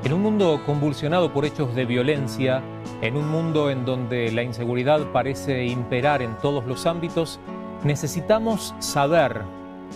En un mundo convulsionado por hechos de violencia, en un mundo en donde la inseguridad parece imperar en todos los ámbitos, necesitamos saber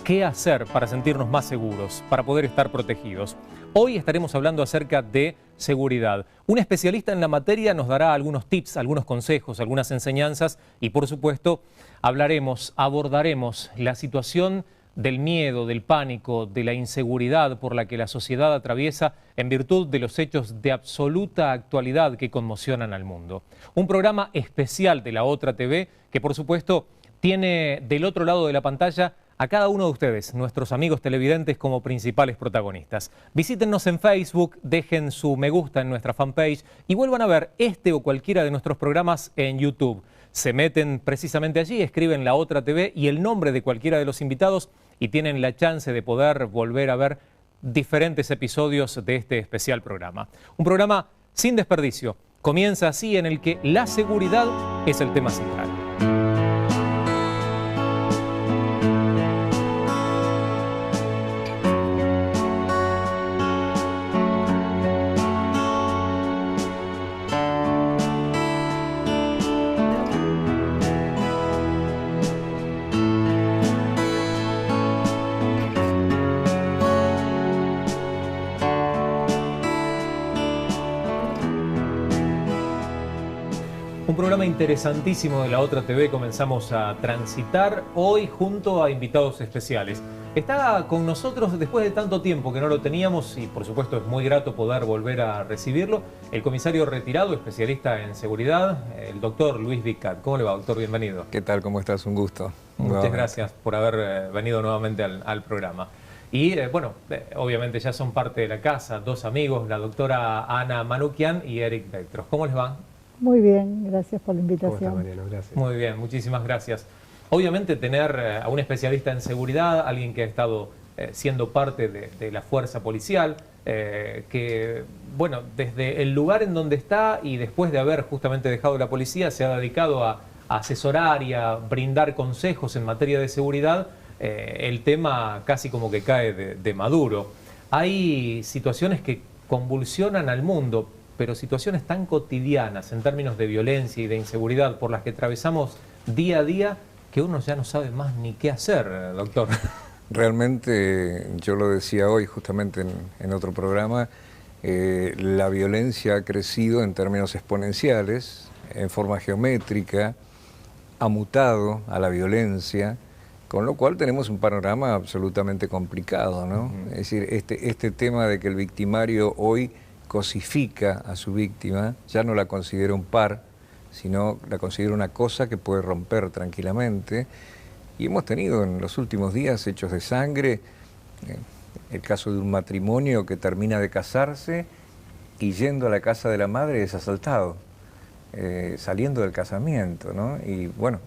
qué hacer para sentirnos más seguros, para poder estar protegidos. Hoy estaremos hablando acerca de seguridad. Un especialista en la materia nos dará algunos tips, algunos consejos, algunas enseñanzas y, por supuesto, abordaremos la situación del miedo, del pánico, de la inseguridad por la que la sociedad atraviesa en virtud de los hechos de absoluta actualidad que conmocionan al mundo. Un programa especial de La Otra TV que, por supuesto, tiene del otro lado de la pantalla a cada uno de ustedes, nuestros amigos televidentes, como principales protagonistas. Visítennos en Facebook, dejen su me gusta en nuestra fanpage y vuelvan a ver este o cualquiera de nuestros programas en YouTube. Se meten precisamente allí, escriben La Otra TV y el nombre de cualquiera de los invitados y tienen la chance de poder volver a ver diferentes episodios de este especial programa. Un programa sin desperdicio. Comienza así, en el que la seguridad es el tema central. Un programa interesantísimo de La Otra TV comenzamos a transitar hoy junto a invitados especiales. Está con nosotros después de tanto tiempo que no lo teníamos y por supuesto es muy grato poder volver a recibirlo, el comisario retirado, especialista en seguridad, el doctor Luis Vicat. ¿Cómo le va, doctor? Bienvenido. ¿Qué tal? ¿Cómo estás? Un gusto. Muchas gracias por haber venido nuevamente al programa. Y obviamente ya son parte de la casa, dos amigos, la doctora Ana Manukian y Eric Vectros. ¿Cómo les va? Muy bien, gracias por la invitación. ¿Cómo estás, Mariano? Gracias. Muy bien, muchísimas gracias. Obviamente tener a un especialista en seguridad, alguien que ha estado siendo parte de la fuerza policial, que, bueno, desde el lugar en donde está y después de haber justamente dejado la policía, se ha dedicado a asesorar y a brindar consejos en materia de seguridad, el tema casi como que cae de maduro. Hay situaciones que convulsionan al mundo, pero situaciones tan cotidianas en términos de violencia y de inseguridad por las que atravesamos día a día que uno ya no sabe más ni qué hacer, doctor. Realmente, yo lo decía hoy justamente en otro programa, la violencia ha crecido en términos exponenciales, en forma geométrica, ha mutado a la violencia, con lo cual tenemos un panorama absolutamente complicado, ¿no? Es decir, este tema de que el victimario hoy cosifica a su víctima, ya no la considera un par, sino la considera una cosa que puede romper tranquilamente. Y hemos tenido en los últimos días hechos de sangre, el caso de un matrimonio que termina de casarse y yendo a la casa de la madre es asaltado, saliendo del casamiento, ¿no? Y bueno,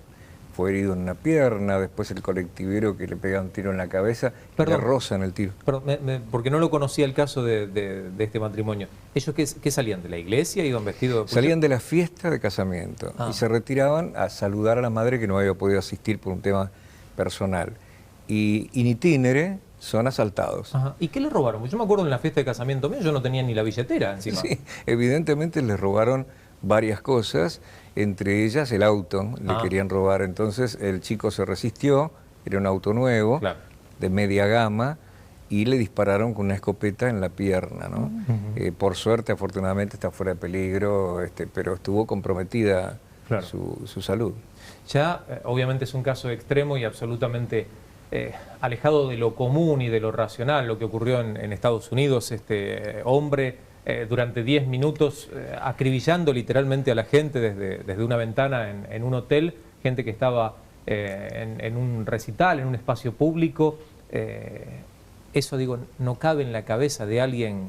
fue herido en una pierna, después el colectivero que le pega un tiro en la cabeza y le rozan el tiro. Perdón, porque no lo conocía el caso de este matrimonio. ¿Ellos qué salían? ¿De la iglesia? ¿Iban vestidos de pucha? Salían de la fiesta de casamiento y se retiraban a saludar a la madre que no había podido asistir por un tema personal. Y in itinere son asaltados. Ajá. ¿Y qué le robaron? Porque yo me acuerdo en la fiesta de casamiento mío, yo no tenía ni la billetera encima. Sí, evidentemente les robaron varias cosas, entre ellas el auto, le querían robar. Entonces el chico se resistió, era un auto nuevo, claro, de media gama, y le dispararon con una escopeta en la pierna, ¿no? Por suerte, afortunadamente, está fuera de peligro, pero estuvo comprometida, claro, su salud. Ya, obviamente es un caso extremo y absolutamente alejado de lo común y de lo racional, lo que ocurrió en Estados Unidos. Este hombre durante 10 minutos acribillando literalmente a la gente desde una ventana en un hotel, gente que estaba en un recital, en un espacio público. Eso, digo, no cabe en la cabeza de alguien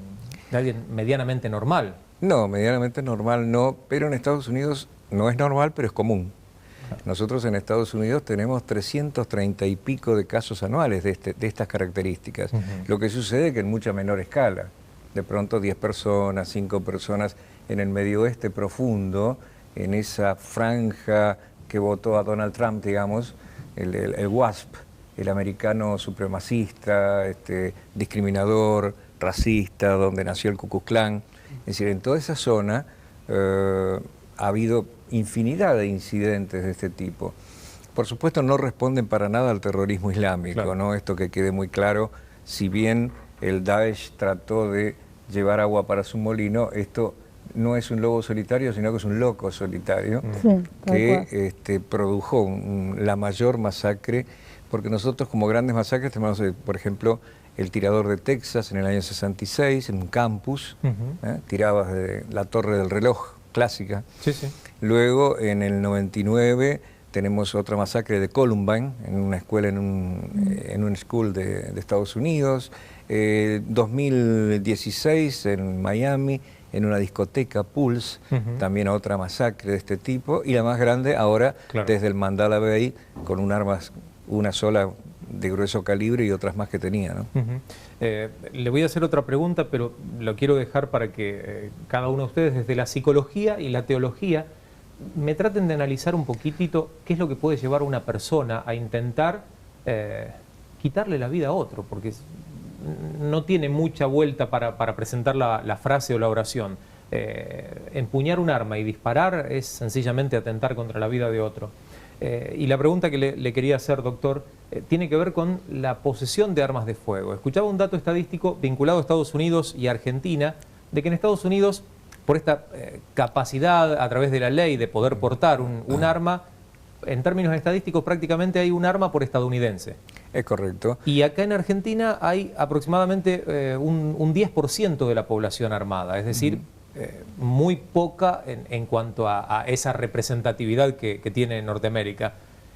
medianamente normal. No, medianamente normal no, pero en Estados Unidos no es normal, pero es común. Nosotros en Estados Unidos tenemos 330 y pico de casos anuales de estas características. Lo que sucede es que en mucha menor escala. De pronto 10 personas, 5 personas en el medio oeste profundo, en esa franja que votó a Donald Trump, digamos, el WASP, el americano supremacista, discriminador, racista, donde nació el Ku Klux Klan. Es decir, en toda esa zona ha habido infinidad de incidentes de este tipo. Por supuesto no responden para nada al terrorismo islámico, claro, ¿no? Esto que quede muy claro, si bien el Daesh trató de llevar agua para su molino, esto no es un lobo solitario, sino que es un loco solitario, sí, que produjo la mayor masacre, porque nosotros como grandes masacres tenemos, por ejemplo, el tirador de Texas en el año 66, en un campus, tiraba desde la torre del reloj clásica. Sí, sí. Luego, en el 99, tenemos otra masacre de Columbine, en una escuela, en un school de Estados Unidos. 2016, en Miami, en una discoteca, Pulse, también otra masacre de este tipo. Y la más grande ahora, claro, desde el Mandala Bay, con un arma, una sola de grueso calibre y otras más que tenía, ¿no? Le voy a hacer otra pregunta, pero lo quiero dejar para que cada uno de ustedes, desde la psicología y la teología, me traten de analizar un poquitito qué es lo que puede llevar a una persona a intentar quitarle la vida a otro, porque no tiene mucha vuelta para presentar la frase o la oración. Empuñar un arma y disparar es sencillamente atentar contra la vida de otro. Y la pregunta que le quería hacer, doctor, tiene que ver con la posesión de armas de fuego. Escuchaba un dato estadístico vinculado a Estados Unidos y Argentina, de que en Estados Unidos, por esta capacidad a través de la ley de poder portar un arma, en términos estadísticos prácticamente hay un arma por estadounidense. Es correcto. Y acá en Argentina hay aproximadamente un 10% de la población armada, es decir, muy poca en cuanto a esa representatividad que tiene Norteamérica.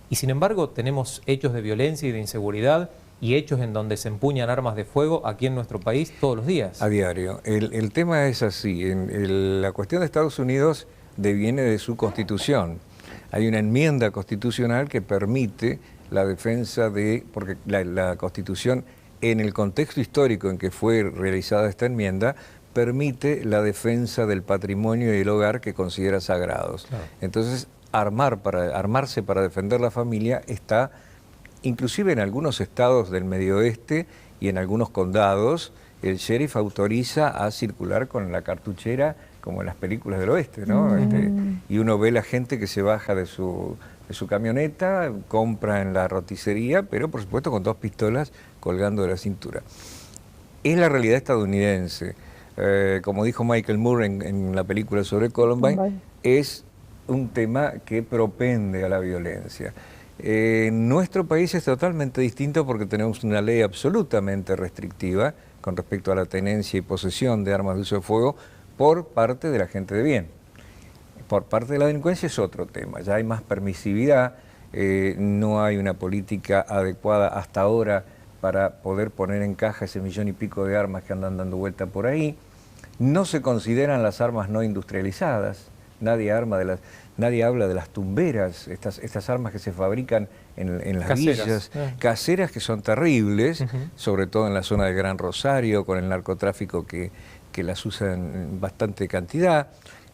Y sin embargo tenemos hechos de violencia y de inseguridad y hechos en donde se empuñan armas de fuego aquí en nuestro país todos los días. A diario. El tema es así. La cuestión de Estados Unidos deviene de su Constitución. Hay una enmienda constitucional que permite la defensa de... porque la Constitución, en el contexto histórico en que fue realizada esta enmienda, permite la defensa del patrimonio y el hogar que considera sagrados. Claro. Entonces, armarse para defender la familia está, inclusive en algunos estados del Medio Oeste y en algunos condados, el sheriff autoriza a circular con la cartuchera como en las películas del oeste, ¿no? Y uno ve la gente que se baja de su camioneta, compra en la roticería, pero por supuesto con 2 pistolas colgando de la cintura. Es la realidad estadounidense. Como dijo Michael Moore en la película sobre Columbine, es un tema que propende a la violencia. Nuestro país es totalmente distinto porque tenemos una ley absolutamente restrictiva con respecto a la tenencia y posesión de armas de uso de fuego por parte de la gente de bien. Por parte de la delincuencia es otro tema, ya hay más permisividad, no hay una política adecuada hasta ahora para poder poner en caja ese 1,5 millones de armas que andan dando vuelta por ahí. No se consideran las armas no industrializadas, nadie habla de las tumberas, estas armas que se fabrican en las villas, caseras que son terribles, sobre todo en la zona del Gran Rosario, con el narcotráfico que las usan en bastante cantidad,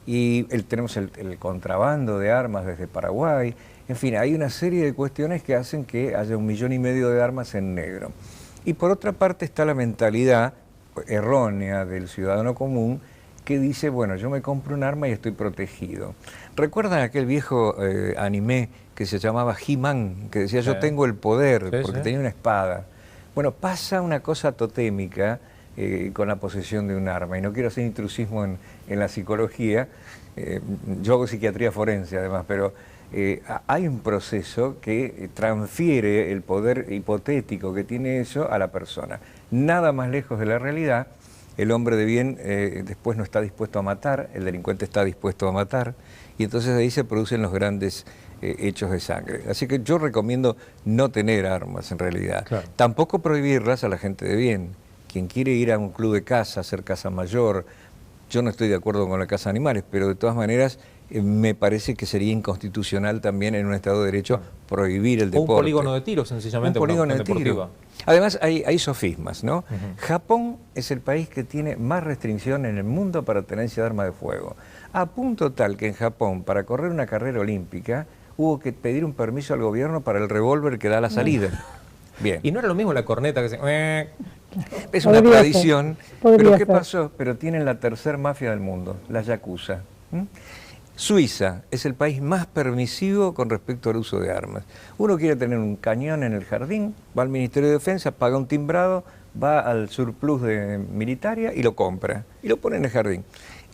y tenemos el contrabando de armas desde Paraguay. En fin, hay una serie de cuestiones que hacen que haya 1,5 millones de armas en negro. Y por otra parte está la mentalidad errónea del ciudadano común que dice, bueno, yo me compro un arma y estoy protegido. ¿Recuerdan aquel viejo anime que se llamaba He-Man, que decía, yo tengo el poder, porque tenía una espada? Bueno, pasa una cosa totémica con la posesión de un arma, y no quiero hacer intrusismo en la psicología, yo hago psiquiatría forense además, pero hay un proceso que transfiere el poder hipotético que tiene eso a la persona. Nada más lejos de la realidad. El hombre de bien después no está dispuesto a matar, el delincuente está dispuesto a matar, y entonces ahí se producen los grandes hechos de sangre. Así que yo recomiendo no tener armas en realidad. Claro. Tampoco prohibirlas a la gente de bien. Quien quiere ir a un club de caza, hacer caza mayor, yo no estoy de acuerdo con la caza de animales, pero de todas maneras me parece que sería inconstitucional también en un Estado de Derecho prohibir el deporte. O un polígono de tiro, sencillamente. Un polígono de tiro. Además hay sofismas, ¿no? Japón es el país que tiene más restricción en el mundo para tenencia de armas de fuego. A punto tal que en Japón, para correr una carrera olímpica, hubo que pedir un permiso al gobierno para el revólver que da la salida. Bien. Y no era lo mismo la corneta que se... Es una Podría tradición, ser, podría pero ¿qué ser. pasó? Pero tienen la tercer mafia del mundo, la Yakuza. Suiza es el país más permisivo con respecto al uso de armas. Uno quiere tener un cañón en el jardín, va al Ministerio de Defensa, paga un timbrado, va al surplus de militaria y lo compra, y lo pone en el jardín.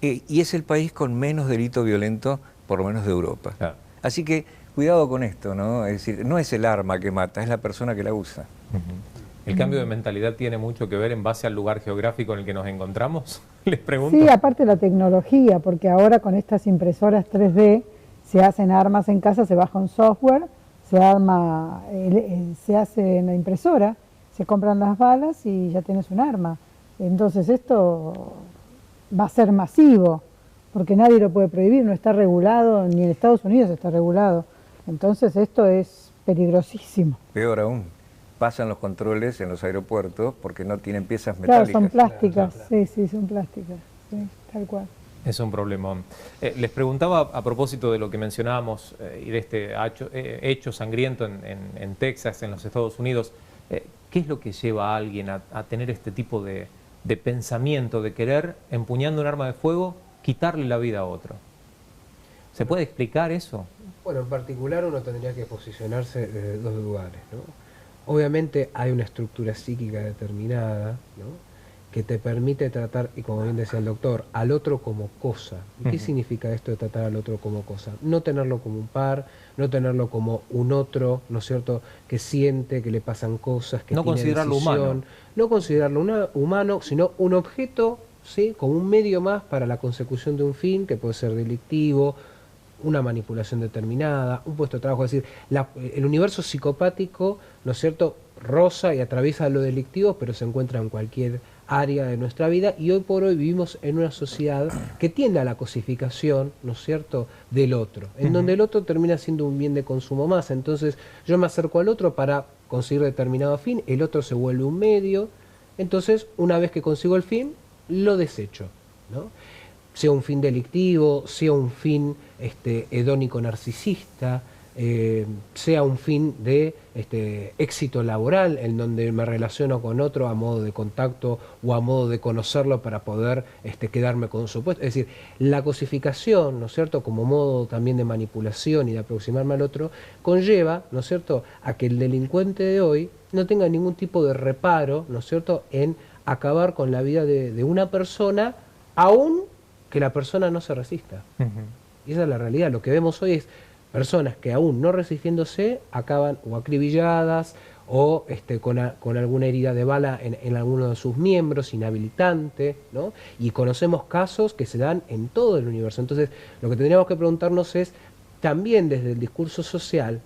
Y es el país con menos delito violento, por lo menos de Europa. Claro. Así que cuidado con esto, ¿no? Es decir, no es el arma que mata, es la persona que la usa. ¿El cambio de mentalidad tiene mucho que ver en base al lugar geográfico en el que nos encontramos? Les pregunto. Sí, aparte la tecnología, porque ahora con estas impresoras 3D se hacen armas en casa, se baja un software, se arma, se hace en la impresora, se compran las balas y ya tienes un arma. Entonces esto va a ser masivo, porque nadie lo puede prohibir, no está regulado, ni en Estados Unidos está regulado. Entonces esto es peligrosísimo. Peor aún, pasan los controles en los aeropuertos porque no tienen piezas Claro, metálicas. son plásticas, sí, son plásticas, sí, tal cual. Es un problemón. Les preguntaba a propósito de lo que mencionábamos y de este hecho sangriento en Texas, en los Estados Unidos, ¿qué es lo que lleva a alguien a tener este tipo de pensamiento, de querer, empuñando un arma de fuego, quitarle la vida a otro? ¿Se puede explicar eso? Bueno, en particular uno tendría que posicionarse desde dos lugares, ¿no? Obviamente hay una estructura psíquica determinada, ¿no?, que te permite tratar, y como bien decía el doctor, al otro como cosa. ¿Y qué significa esto de tratar al otro como cosa? No tenerlo como un par, no tenerlo como un otro, ¿no es cierto?, que siente, que le pasan cosas, que no tiene considerarlo decisión, humano. no considerarlo humano, sino un objeto, ¿sí?, como un medio más para la consecución de un fin, que puede ser delictivo, una manipulación determinada, un puesto de trabajo. Es decir, el universo psicopático, ¿no es cierto?, roza y atraviesa lo delictivo, pero se encuentra en cualquier área de nuestra vida, y hoy por hoy vivimos en una sociedad que tiende a la cosificación, ¿no es cierto?, del otro, en donde el otro termina siendo un bien de consumo más. Entonces yo me acerco al otro para conseguir determinado fin, el otro se vuelve un medio, entonces una vez que consigo el fin, lo desecho, ¿no? Sea un fin delictivo, sea un fin hedónico narcisista, sea un fin de éxito laboral, en donde me relaciono con otro a modo de contacto o a modo de conocerlo para poder quedarme con su puesto. Es decir, la cosificación, ¿no es cierto?, como modo también de manipulación y de aproximarme al otro, conlleva, ¿no es cierto?, a que el delincuente de hoy no tenga ningún tipo de reparo, ¿no es cierto?, en acabar con la vida de una persona, aún que la persona no se resista. Y esa es la realidad. Lo que vemos hoy es personas que aún no resistiéndose acaban o acribilladas o con alguna herida de bala en alguno de sus miembros, inhabilitante, ¿no? Y conocemos casos que se dan en todo el universo. Entonces, lo que tendríamos que preguntarnos es, también desde el discurso social,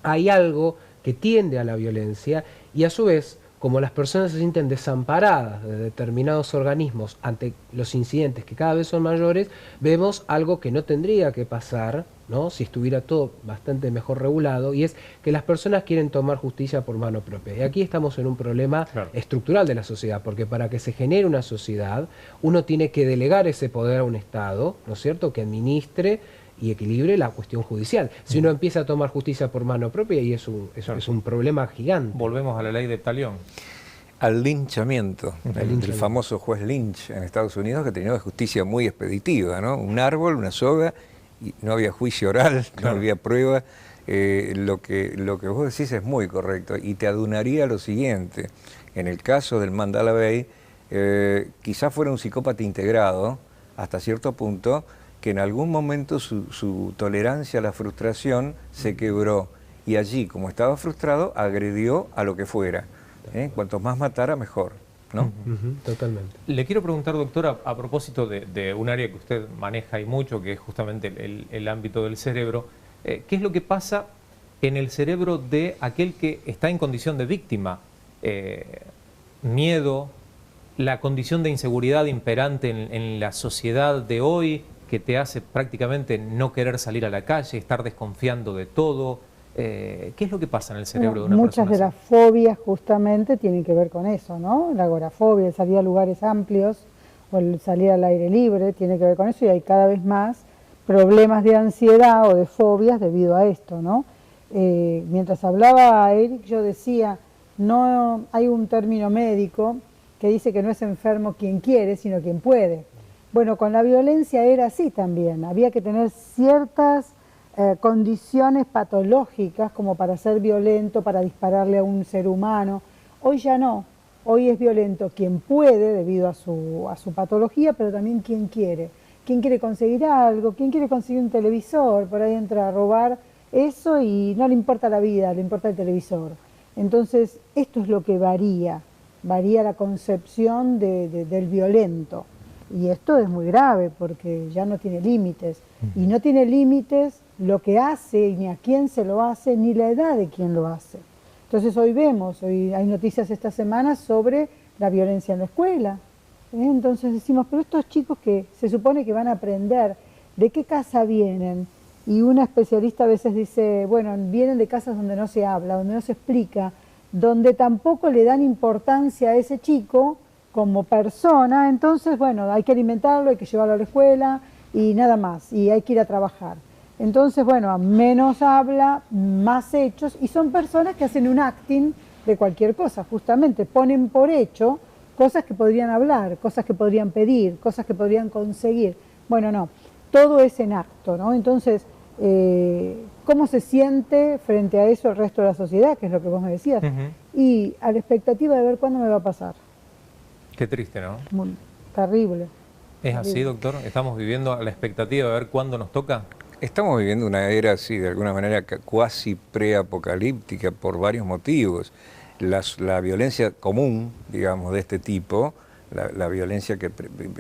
hay algo que tiende a la violencia, y a su vez, como las personas se sienten desamparadas de determinados organismos ante los incidentes que cada vez son mayores, vemos algo que no tendría que pasar, ¿no?, si estuviera todo bastante mejor regulado, y es que las personas quieren tomar justicia por mano propia. Y aquí estamos en un problema estructural de la sociedad, porque para que se genere una sociedad, uno tiene que delegar ese poder a un Estado, ¿no es cierto?, que administre y equilibre la cuestión judicial. Si uno empieza a tomar justicia por mano propia, y es un problema gigante. Volvemos a la ley de Talión. Al linchamiento, el famoso juez Lynch en Estados Unidos, que tenía una justicia muy expeditiva, ¿no? Un árbol, una soga, y no había juicio oral, no había prueba. Lo que vos decís es muy correcto, y te adunaría lo siguiente: en el caso del Mandala Bay, quizás fuera un psicópata integrado hasta cierto punto, que en algún momento su tolerancia a la frustración se quebró, y allí, como estaba frustrado, agredió a lo que fuera. Cuanto más matara, mejor, ¿no? Totalmente. Le quiero preguntar, doctora, a propósito de un área que usted maneja y mucho, que es justamente el ámbito del cerebro, ¿qué es lo que pasa en el cerebro de aquel que está en condición de víctima? Miedo, la condición de inseguridad imperante en la sociedad de hoy, que te hace prácticamente no querer salir a la calle, estar desconfiando de todo. ¿Qué es lo que pasa en el cerebro de una persona Muchas de las fobias justamente tienen que ver con eso, ¿no? La agorafobia, el salir a lugares amplios o el salir al aire libre, tiene que ver con eso, y hay cada vez más problemas de ansiedad o de fobias debido a esto, ¿no? Mientras hablaba Eric, yo decía, no hay un término médico que dice que no es enfermo quien quiere, sino quien puede. Bueno, con la violencia era así también, había que tener ciertas condiciones patológicas como para ser violento, para dispararle a un ser humano. Hoy ya no, hoy es violento quien puede debido a su patología, pero también quien quiere. Quien quiere conseguir algo, quien quiere conseguir un televisor, por ahí entra a robar eso y no le importa la vida, le importa el televisor. Entonces, esto es lo que varía la concepción del violento. Y esto es muy grave porque ya no tiene límites. Y no tiene límites lo que hace, ni a quién se lo hace, ni la edad de quien lo hace. Entonces hoy hay noticias esta semana sobre la violencia en la escuela. Entonces decimos, pero estos chicos que se supone que van a aprender, ¿de qué casa vienen? Y una especialista a veces dice, bueno, vienen de casas donde no se habla, donde no se explica, donde tampoco le dan importancia a ese chico como persona, entonces, bueno, hay que alimentarlo, hay que llevarlo a la escuela y nada más, y hay que ir a trabajar. Entonces, bueno, menos habla, más hechos, y son personas que hacen un acting de cualquier cosa, justamente, ponen por hecho cosas que podrían hablar, cosas que podrían pedir, cosas que podrían conseguir. Bueno, no, todo es en acto, ¿no? Entonces, ¿cómo se siente frente a eso el resto de la sociedad, que es lo que vos me decías? Y a la expectativa de ver cuándo me va a pasar. Qué triste, ¿no? Muy terrible. ¿Es así, doctor? ¿Estamos viviendo a la expectativa de ver cuándo nos toca? Estamos viviendo una era así, de alguna manera cuasi preapocalíptica por varios motivos. La violencia común, digamos, de este tipo, la violencia que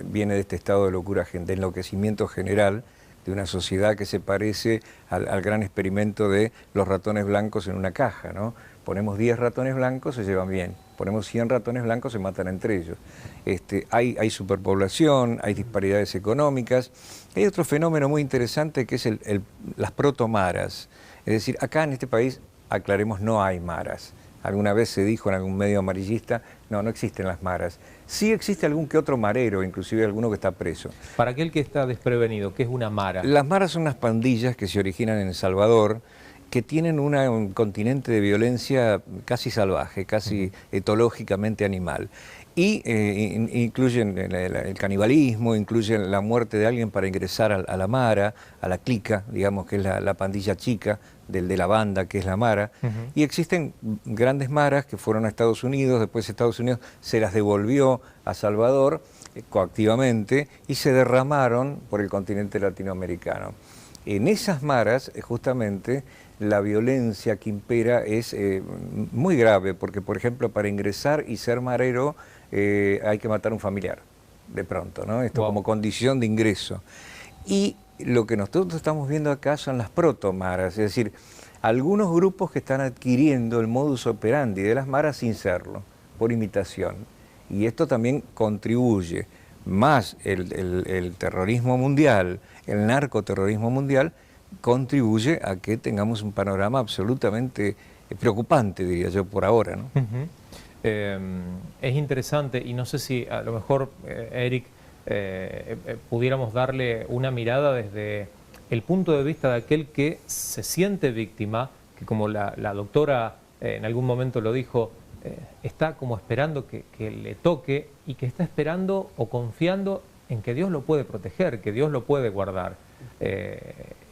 viene de este estado de locura, de enloquecimiento general, de una sociedad que se parece al gran experimento de los ratones blancos en una caja, ¿no? Ponemos 10 ratones blancos, se llevan bien. Ponemos 100 ratones blancos, se matan entre ellos. Hay superpoblación, hay disparidades económicas. Hay otro fenómeno muy interesante que es las protomaras. Es decir, acá en este país, aclaremos, no hay maras. Alguna vez se dijo en algún medio amarillista, no existen las maras. Sí existe algún que otro marero, inclusive alguno que está preso. Para aquel que está desprevenido, ¿qué es una mara? Las maras son unas pandillas que se originan en El Salvador, que tienen un continente de violencia casi salvaje, casi etológicamente animal. Y incluyen el canibalismo, incluyen la muerte de alguien para ingresar a la mara, a la clica, digamos que es la pandilla chica de la banda, que es la mara. Y existen grandes maras que fueron a Estados Unidos, después Estados Unidos se las devolvió a Salvador coactivamente y se derramaron por el continente latinoamericano. En esas maras, justamente, la violencia que impera es muy grave, porque, por ejemplo, para ingresar y ser marero hay que matar a un familiar, de pronto, ¿no? Esto como condición de ingreso. Y lo que nosotros estamos viendo acá son las protomaras, es decir, algunos grupos que están adquiriendo el modus operandi de las maras sin serlo, por imitación. Y esto también contribuye, más el terrorismo mundial, el narcoterrorismo mundial, contribuye a que tengamos un panorama absolutamente preocupante, diría yo, por ahora, ¿no? Es interesante, y no sé si a lo mejor, Eric, pudiéramos darle una mirada desde el punto de vista de aquel que se siente víctima, que como la doctora en algún momento lo dijo, está como esperando que le toque y que está esperando o confiando en que Dios lo puede proteger, que Dios lo puede guardar.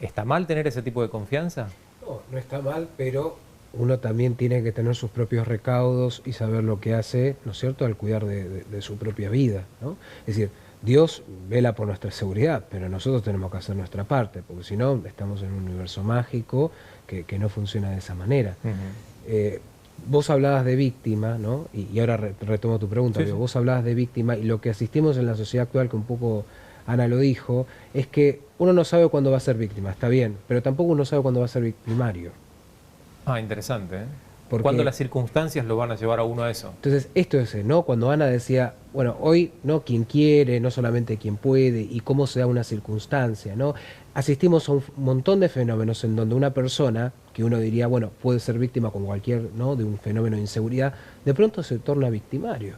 ¿Está mal tener ese tipo de confianza? No, no está mal, pero uno también tiene que tener sus propios recaudos y saber lo que hace, ¿no es cierto?, al cuidar de su propia vida, ¿no? Es decir, Dios vela por nuestra seguridad, pero nosotros tenemos que hacer nuestra parte, porque si no, estamos en un universo mágico que no funciona de esa manera. Vos hablabas de víctima, ¿no? Y ahora retomo tu pregunta, sí, sí. Vos hablabas de víctima, y lo que asistimos en la sociedad actual, que un poco Ana lo dijo, es que uno no sabe cuándo va a ser víctima, está bien, pero tampoco uno sabe cuándo va a ser victimario. Ah, interesante, ¿eh? Porque, ¿cuándo las circunstancias lo van a llevar a uno a eso? Entonces, esto es, ¿no? Cuando Ana decía, bueno, hoy, ¿no?, quien quiere, no solamente quien puede, y cómo se da una circunstancia, ¿no? Asistimos a un montón de fenómenos en donde una persona, que uno diría, bueno, puede ser víctima con cualquier, ¿no?, de un fenómeno de inseguridad, de pronto se torna victimario.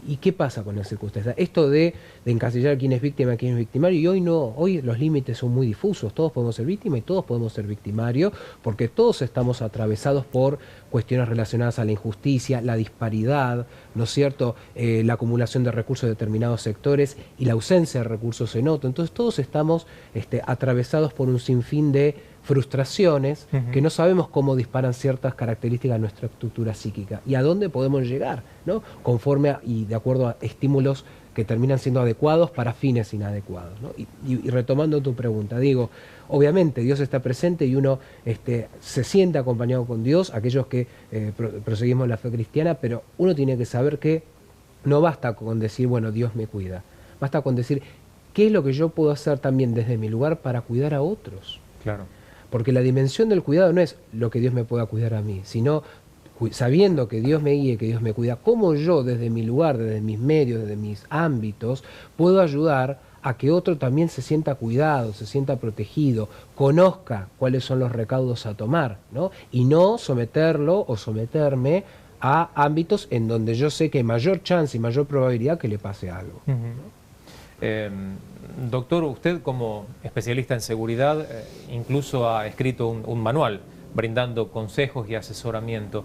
¿Y qué pasa con las circunstancias? Esto de encasillar quién es víctima y quién es victimario, y hoy no, hoy los límites son muy difusos, todos podemos ser víctimas y todos podemos ser victimarios, porque todos estamos atravesados por cuestiones relacionadas a la injusticia, la disparidad, ¿no es cierto?, la acumulación de recursos de determinados sectores y la ausencia de recursos en otros. Entonces todos estamos atravesados por un sinfín de frustraciones que no sabemos cómo disparan ciertas características de nuestra estructura psíquica y a dónde podemos llegar, ¿no?, conforme y de acuerdo a estímulos que terminan siendo adecuados para fines inadecuados, ¿no? Y retomando tu pregunta, digo, obviamente Dios está presente y uno se siente acompañado con Dios, aquellos que proseguimos la fe cristiana, pero uno tiene que saber que no basta con decir, bueno, Dios me cuida, basta con decir, ¿qué es lo que yo puedo hacer también desde mi lugar para cuidar a otros? Claro. Porque la dimensión del cuidado no es lo que Dios me pueda cuidar a mí, sino sabiendo que Dios me guíe, que Dios me cuida, cómo yo desde mi lugar, desde mis medios, desde mis ámbitos, puedo ayudar a que otro también se sienta cuidado, se sienta protegido, conozca cuáles son los recaudos a tomar, ¿no? Y no someterlo o someterme a ámbitos en donde yo sé que hay mayor chance y mayor probabilidad que le pase algo. Doctor, usted como especialista en seguridad incluso ha escrito un manual brindando consejos y asesoramiento.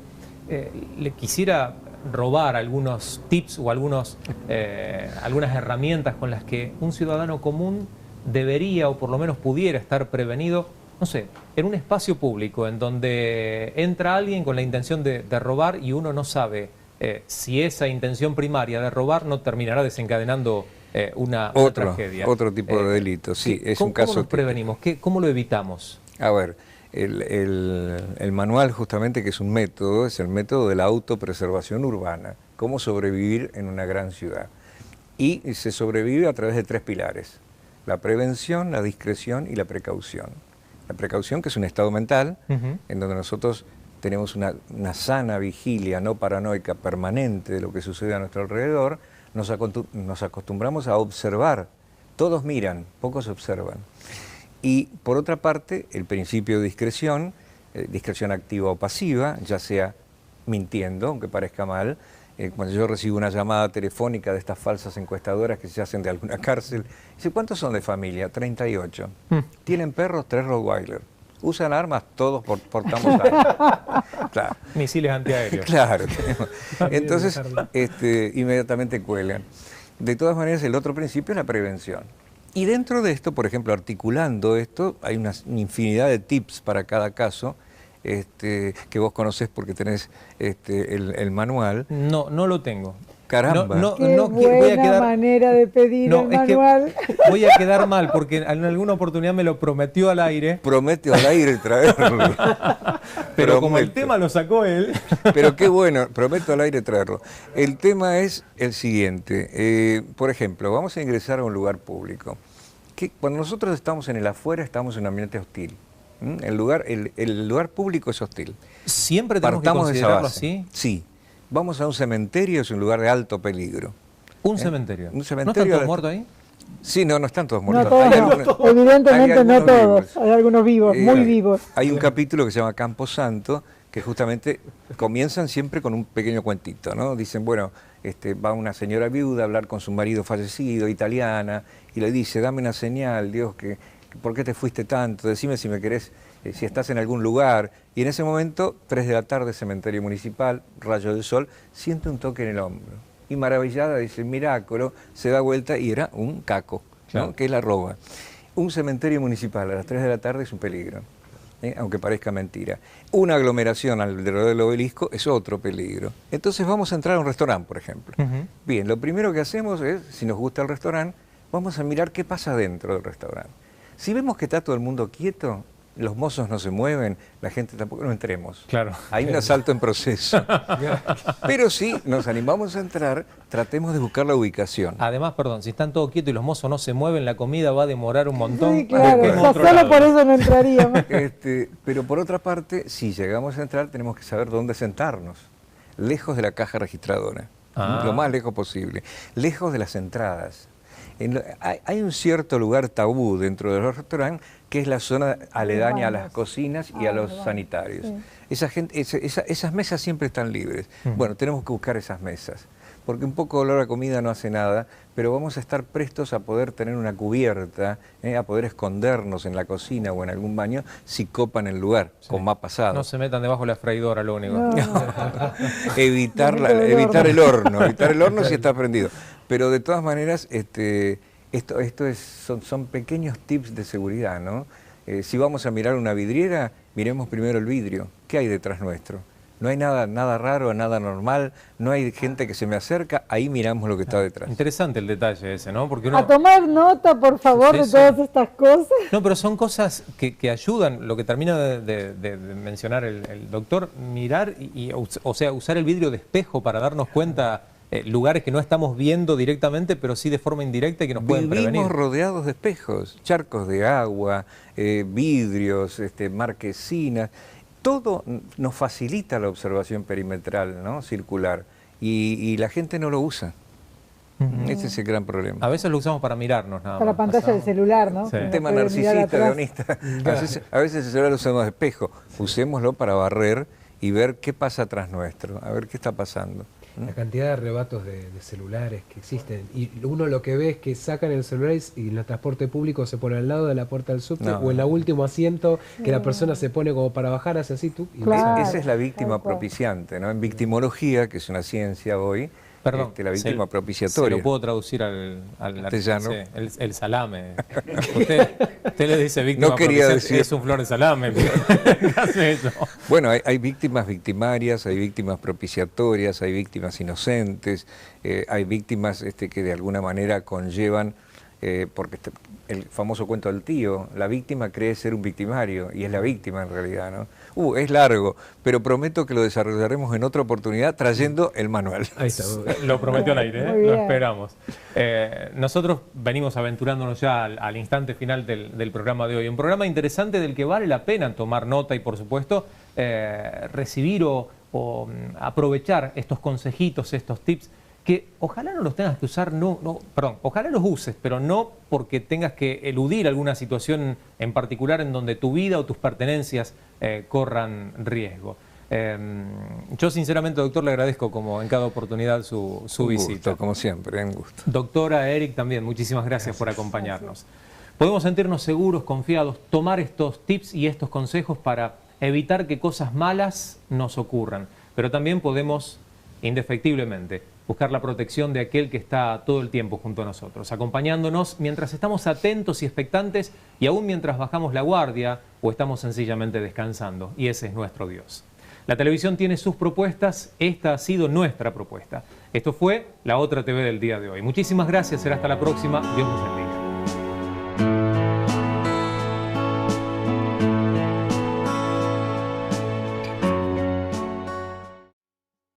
Le quisiera robar algunos tips o algunas herramientas con las que un ciudadano común debería o por lo menos pudiera estar prevenido, no sé, en un espacio público en donde entra alguien con la intención de robar y uno no sabe si esa intención primaria de robar no terminará desencadenando una tragedia. Otro tipo de delito, sí. Es un ¿Cómo caso nos prevenimos? ¿Cómo lo evitamos? A ver, el manual justamente, que es un método, es el método de la autopreservación urbana, cómo sobrevivir en una gran ciudad. Y se sobrevive a través de 3 pilares: la prevención, la discreción y la precaución. La precaución, que es un estado mental, en donde nosotros tenemos una sana vigilia no paranoica permanente de lo que sucede a nuestro alrededor. Nos acostumbramos a observar. Todos miran, pocos observan. Y por otra parte, el principio de discreción, discreción activa o pasiva, ya sea mintiendo, aunque parezca mal. Cuando yo recibo una llamada telefónica de estas falsas encuestadoras que se hacen de alguna cárcel, dice, ¿cuántos son de familia? 38. ¿Tienen perros? 3 Rottweiler. ¿Usan armas? Todos portamos armas. Claro. Misiles antiaéreos. Claro. Entonces, inmediatamente cuelgan. De todas maneras, el otro principio es la prevención. Y dentro de esto, por ejemplo, articulando esto, hay una infinidad de tips para cada caso, que vos conocés porque tenés el manual. No lo tengo. Caramba. Qué buena manera de pedir el manual. Es que voy a quedar mal porque en alguna oportunidad me lo prometió al aire. Prometió al aire traerlo. Pero como el tema lo sacó él. Pero qué bueno, prometo al aire traerlo. El tema es el siguiente. Por ejemplo, vamos a ingresar a un lugar público. Cuando nosotros estamos en el afuera, estamos en un ambiente hostil. El lugar público es hostil. ¿Siempre tenemos que considerarlo así? Sí. Vamos a un cementerio, es un lugar de alto peligro. ¿Un cementerio? Un cementerio. ¿No están todos muertos ahí? Sí, no están todos muertos. No todos, evidentemente no todos, hay algunos vivos, muy vivos. Hay un capítulo que se llama Campo Santo, que justamente comienzan siempre con un pequeño cuentito, ¿no? Dicen, bueno, va una señora viuda a hablar con su marido fallecido, italiana, y le dice, dame una señal, Dios, ¿por qué te fuiste tanto? Decime si me querés, si estás en algún lugar. Y en ese momento, 3 de la tarde, cementerio municipal, rayo del sol, siente un toque en el hombro. Y maravillada dice, milagro, se da vuelta y era un caco, ¿no? Claro. Que es la roba. Un cementerio municipal a las 3 de la tarde es un peligro, aunque parezca mentira. Una aglomeración alrededor del obelisco es otro peligro. Entonces vamos a entrar a un restaurante, por ejemplo. Bien, lo primero que hacemos es, si nos gusta el restaurante, vamos a mirar qué pasa dentro del restaurante. Si vemos que está todo el mundo quieto, los mozos no se mueven, la gente tampoco, no entremos. Claro. Hay un asalto en proceso. Pero si nos animamos a entrar, tratemos de buscar la ubicación. Además, perdón, si están todos quietos y los mozos no se mueven, la comida va a demorar un montón. Sí, claro, solo por eso no entraríamos. Pero por otra parte, si llegamos a entrar, tenemos que saber dónde sentarnos. Lejos de la caja registradora, lo más lejos posible. Lejos de las entradas. Hay un cierto lugar tabú dentro de los restaurantes, que es la zona aledaña a las cocinas y a los sanitarios. Sí. Esas mesas siempre están libres. Bueno, tenemos que buscar esas mesas. porque un poco de olor a comida no hace nada, pero vamos a estar prestos a poder tener una cubierta, a poder escondernos en la cocina o en algún baño si copan el lugar, como ha pasado. No se metan debajo de la freidora, lo único. No. evitar el horno si está prendido. Pero de todas maneras, son pequeños tips de seguridad, ¿no? Si vamos a mirar una vidriera, miremos primero el vidrio. ¿Qué hay detrás nuestro? No hay nada raro, nada normal, no hay gente que se me acerca, ahí miramos lo que está detrás. Interesante el detalle ese, ¿no? Porque uno... A tomar nota, por favor, de todas estas cosas. No, pero son cosas que ayudan, lo que termina de mencionar el doctor, mirar o sea, usar el vidrio de espejo para darnos cuenta lugares que no estamos viendo directamente, pero sí de forma indirecta y que nos pueden prevenir. Vivimos rodeados de espejos, charcos de agua, vidrios, marquesinas. Todo nos facilita la observación perimetral, ¿no? Circular, y la gente no lo usa. Ese es el gran problema. A veces lo usamos para mirarnos nada más. Para la pantalla del celular, ¿no? Sí. Un tema narcisista, hedonista. A veces el celular lo usamos de espejo. Usémoslo para barrer y ver qué pasa atrás nuestro, a ver qué está pasando. La cantidad de arrebatos de celulares que existen, y uno lo que ve es que sacan el celular y en el transporte público se pone al lado de la puerta del subte o en el último asiento que la persona se pone como para bajar, hace así tú. Y Claro. Esa es la víctima propiciante, ¿no? En victimología, que es una ciencia hoy, Perdón, la víctima propiciatoria. Se lo puedo traducir al castellano. Sí, el salame. Usted le dice víctima No quería propiciante, decir. es un flor de salame. ¿Qué hace eso? Bueno, hay víctimas victimarias, hay víctimas propiciatorias, hay víctimas inocentes, hay víctimas que de alguna manera conllevan, porque el famoso cuento del tío, la víctima cree ser un victimario y es la víctima en realidad, ¿no? Es largo, pero prometo que lo desarrollaremos en otra oportunidad trayendo el manual. Ahí está. Lo prometió al aire, Muy lo bien. esperamos. Nosotros venimos aventurándonos ya al instante final del programa de hoy. Un programa interesante del que vale la pena tomar nota y, por supuesto, recibir o aprovechar estos consejitos, estos tips, que ojalá no los tengas que usar, ojalá los uses, pero no porque tengas que eludir alguna situación en particular en donde tu vida o tus pertenencias corran riesgo. Yo sinceramente, doctor, le agradezco como en cada oportunidad su visita. Gusto, como siempre, un gusto. Doctora Eric también, muchísimas gracias por acompañarnos. Podemos sentirnos seguros, confiados, tomar estos tips y estos consejos para evitar que cosas malas nos ocurran, pero también podemos, indefectiblemente, buscar la protección de aquel que está todo el tiempo junto a nosotros, acompañándonos mientras estamos atentos y expectantes y aún mientras bajamos la guardia o estamos sencillamente descansando, y ese es nuestro Dios. La televisión tiene sus propuestas, esta ha sido nuestra propuesta. Esto fue La Otra TV del día de hoy. Muchísimas gracias, será hasta la próxima. Dios nos bendiga.